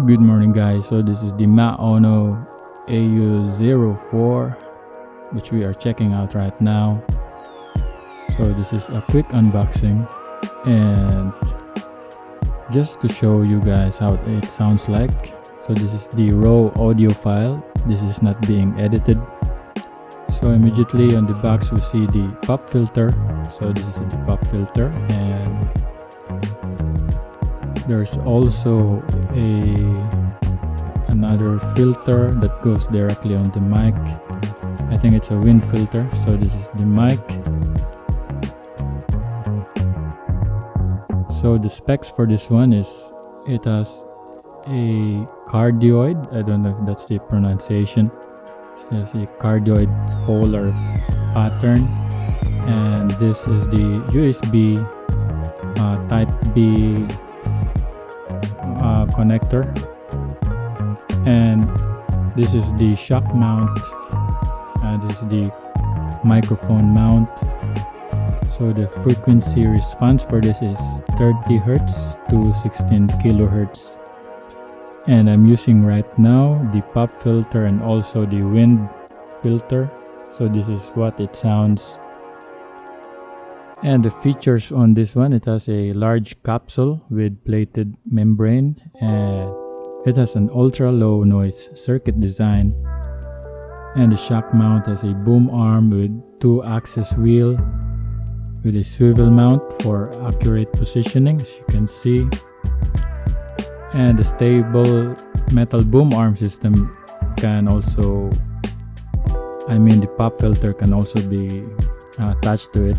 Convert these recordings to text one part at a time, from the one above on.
Good morning guys, so this is the Maono AU-O4 which we are checking out right now. So this is a quick unboxing and just to show you guys how it sounds like. So this is the raw audio file, this is not being edited. So immediately on the box we see the pop filter. So this is the pop filter, and there's also another filter that goes directly on the mic. I think it's a wind filter. So this is the mic. So the specs for this one is it has a cardioid, I don't know if that's the pronunciation. It says a cardioid polar pattern, and this is the USB type B connector, and this is the shock mount, and this is the microphone mount. So the frequency response for this is 30 Hz to 16 kHz, and I'm using right now the pop filter and also the wind filter. So this is what it sounds. And the features on this one, it has a large capsule with plated membrane, and it has an ultra low noise circuit design, and the shock mount has a boom arm with 2-axis wheel with a swivel mount for accurate positioning, as you can see. And the stable metal boom arm system can also, the pop filter can also be attached to it.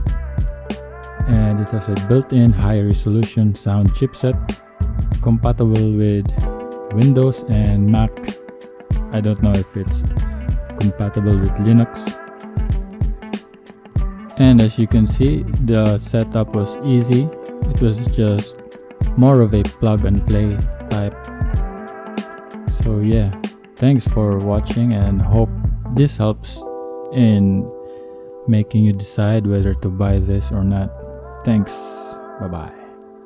And it has a built-in high-resolution sound chipset compatible with Windows and Mac. I don't know if it's compatible with Linux. And as you can see, the setup was easy. It was just more of a plug and play type. So yeah, thanks for watching, and hope this helps in making you decide whether to buy this or not. Thanks. Bye bye.